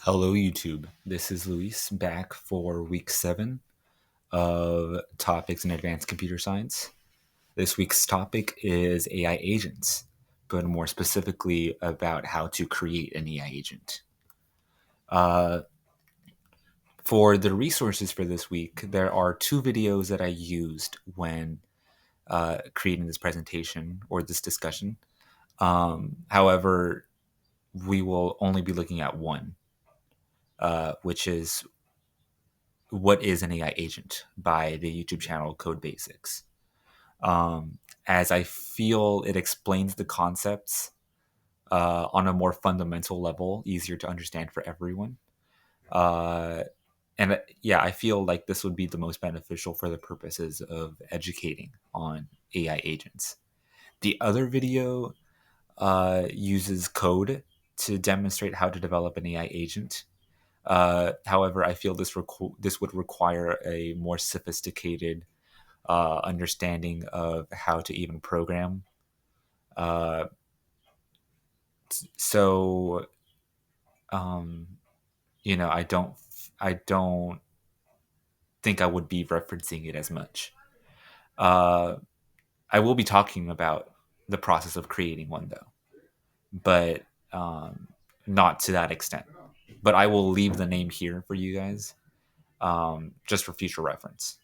Hello, YouTube. This is Luis back for week 7 of topics in advanced computer science. This week's topic is AI agents, but more specifically about how to create an AI agent. Uh, for the resources for this week, there are two videos that I used when creating this presentation or this discussion. However, we will only be looking at one, which is What is an AI Agent by the YouTube channel Code Basics. Um, as I feel it explains the concepts on a more fundamental level, easier to understand for everyone. Uh, and I feel like this would be the most beneficial for the purposes of educating on AI agents. The other video uses code to demonstrate how to develop an AI agent. However, I feel this would require a more sophisticated understanding of how to even program. Uh, so, um, I don't think I would be referencing it as much. Uh, I will be talking about the process of creating one though, but not to that extent. But I will leave the name here for you guys, just for future reference.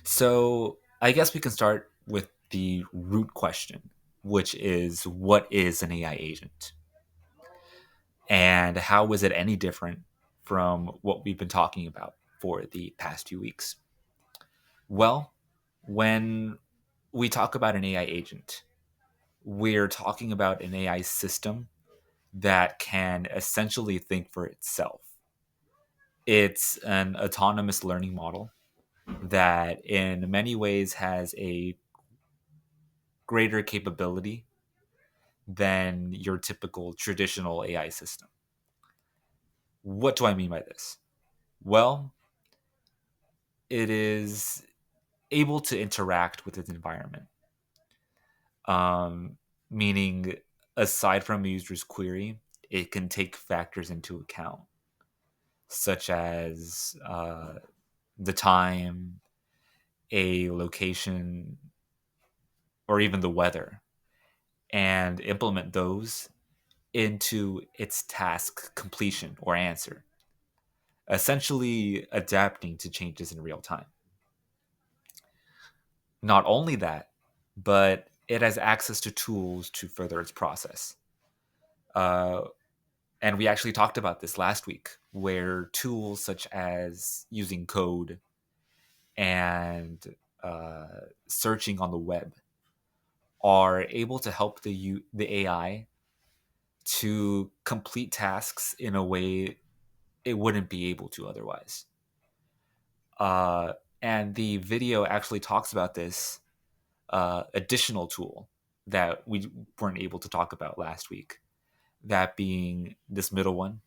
So I guess we can start with the root question, which is what is an AI agent? And how is it any different from what we've been talking about for the past few weeks? Well, when we talk about an AI agent, we're talking about an AI system that can essentially think for itself. It's an autonomous learning model that, in many ways, has a greater capability than your typical traditional AI system. What do I mean by this? Well, it is able to interact with its environment, um, meaning, aside from a user's query, it can take factors into account, such as the time, a location, or even the weather, and implement those into its task completion or answer, essentially adapting to changes in real time. Not only that, but it has access to tools to further its process. Uh, and we actually talked about this last week, where tools such as using code and uh, searching on the web are able to help the AI to complete tasks in a way it wouldn't be able to otherwise. Uh, and the video actually talks about this additional tool that we weren't able to talk about last week. That being this middle one,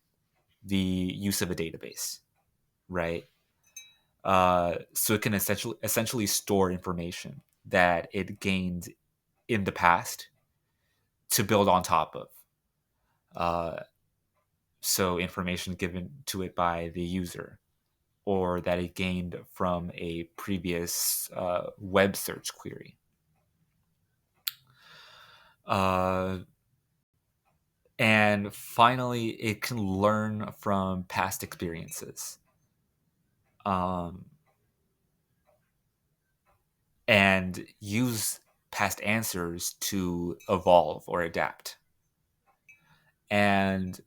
the use of a database, right? So it can essentially store information that it gained in the past to build on top of. Uh, so information given to it by the user, or that it gained from a previous web search query. Uh, and finally, it can learn from past experiences, um, and use past answers to evolve or adapt. And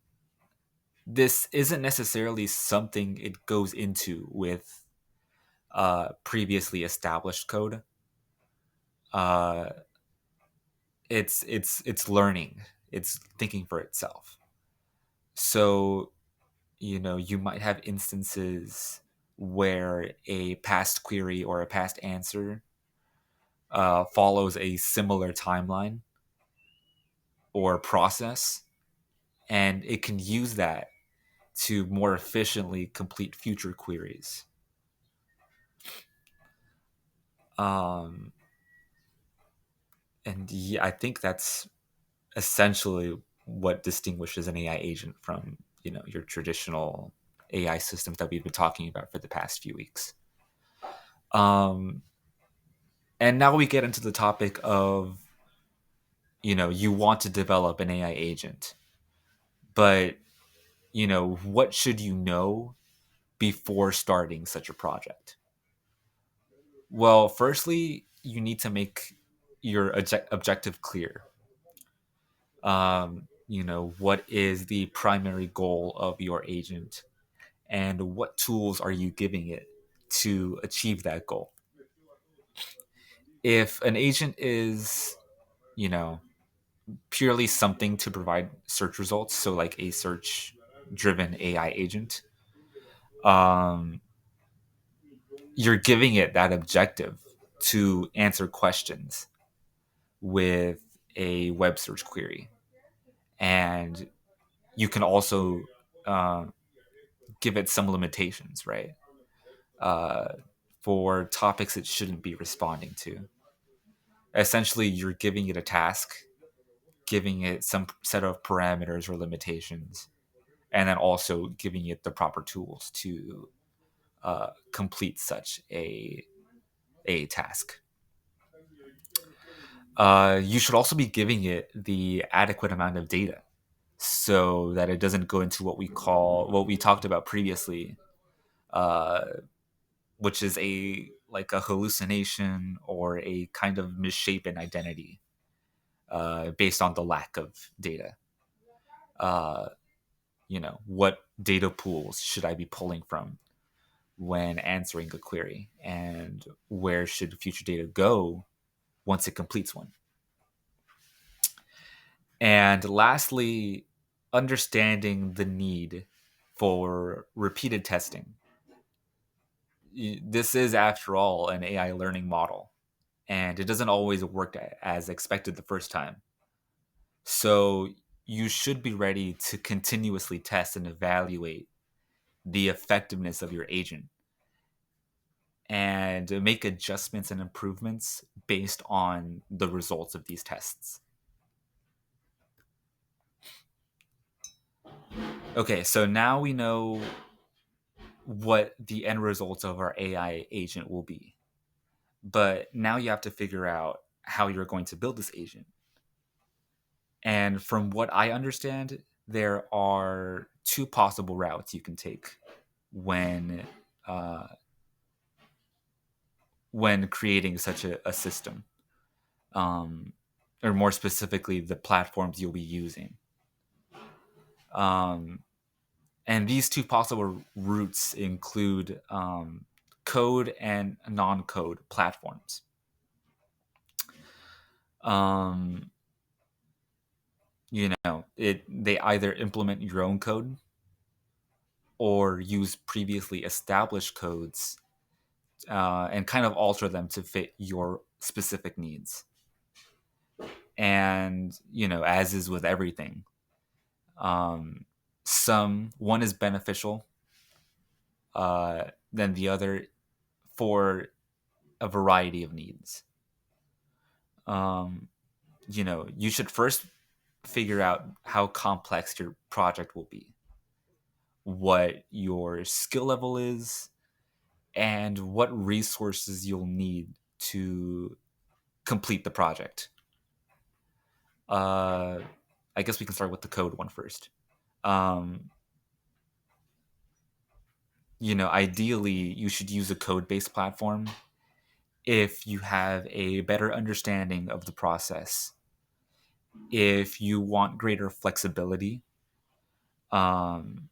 this isn't necessarily something it goes into with previously established code. Uh, it's learning. It's thinking for itself. So you might have instances where a past query or a past answer follows a similar timeline or process, and it can use that to more efficiently complete future queries. Um, and yeah, I think that's essentially what distinguishes an AI agent from, your traditional AI systems that we've been talking about for the past few weeks. Um, and now we get into the topic of, you want to develop an AI agent, but, what should you know before starting such a project? Well, firstly, you need to make your objective clear. What is the primary goal of your agent, and what tools are you giving it to achieve that goal? If an agent is, you know, purely something to provide search results, so like a search driven AI agent, um, you're giving it that objective to answer questions with a web search query. And you can also uh, give it some limitations, right? Uh, for topics it shouldn't be responding to. Essentially, you're giving it a task, giving it some set of parameters or limitations, and then also giving it the proper tools to complete such a task. You should also be giving it the adequate amount of data so that it doesn't go into what we talked about previously, uh, which is a hallucination or a kind of misshapen identity based on the lack of data. Uh, what data pools should I be pulling from when answering a query, and where should future data go once it completes one? And lastly, understanding the need for repeated testing. This is, after all, an AI learning model, and it doesn't always work as expected the first time. So you should be ready to continuously test and evaluate the effectiveness of your agent and make adjustments and improvements based on the results of these tests. Okay, so now we know what the end results of our AI agent will be. But now you have to figure out how you're going to build this agent. And from what I understand, there are two possible routes you can take when uh, when creating such a system, um, or more specifically, the platforms you'll be using. Um, and these two possible routes include code and non-code platforms. Um, they either implement your own code or use previously established codes and kind of alter them to fit your specific needs. And as is with everything, um, one is beneficial than the other for a variety of needs. um, you should first figure out how complex your project will be, what your skill level is, and what resources you'll need to complete the project. uh, I guess we can start with the code one first. um, Ideally you should use a code-based platform if you have a better understanding of the process, if you want greater flexibility, um,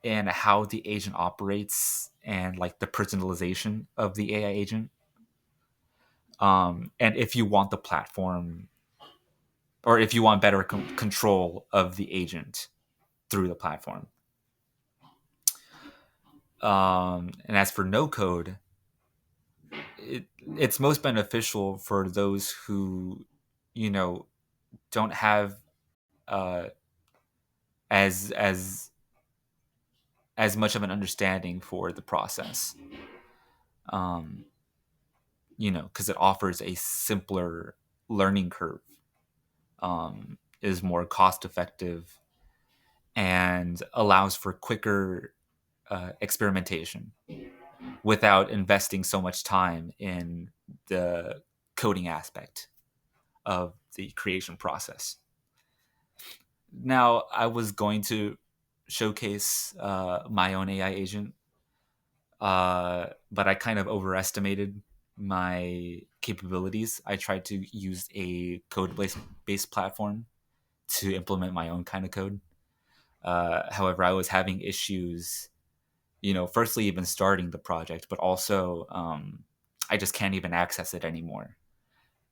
and how the agent operates, and like the personalization of the AI agent, and if you want the platform, or if you want better control of the agent through the platform. And as for no code, it, it's most beneficial for those who, you know, don't have uh, as as as much of an understanding for the process. Um, because it offers a simpler learning curve. is more cost effective and allows for quicker experimentation without investing so much time in the coding aspect of the creation process. Now, I was going to showcase my own AI agent, but I kind of overestimated my capabilities. I tried to use a code-based platform to implement my own kind of code. However, I was having issues, firstly, even starting the project, but also I just can't even access it anymore.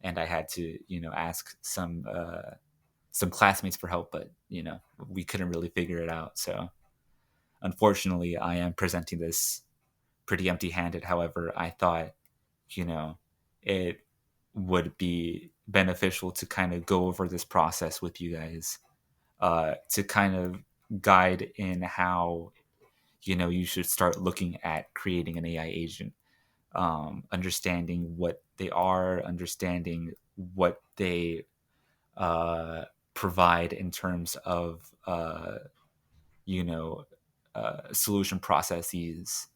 And I had to, ask some classmates for help, but we couldn't really figure it out. So unfortunately, I am presenting this pretty empty-handed. However, I thought, it would be beneficial to kind of go over this process with you guys, to kind of guide in how you should start looking at creating an AI agent, understanding what they are, understanding what they provide in terms of you know solution processes,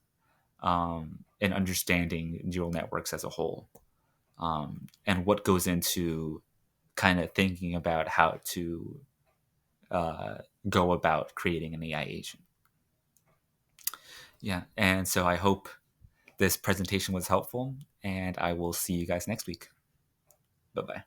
and understanding neural networks as a whole, and what goes into kind of thinking about how to uh, go about creating an AI agent. Yeah, and so I hope this presentation was helpful, and I will see you guys next week. Bye bye.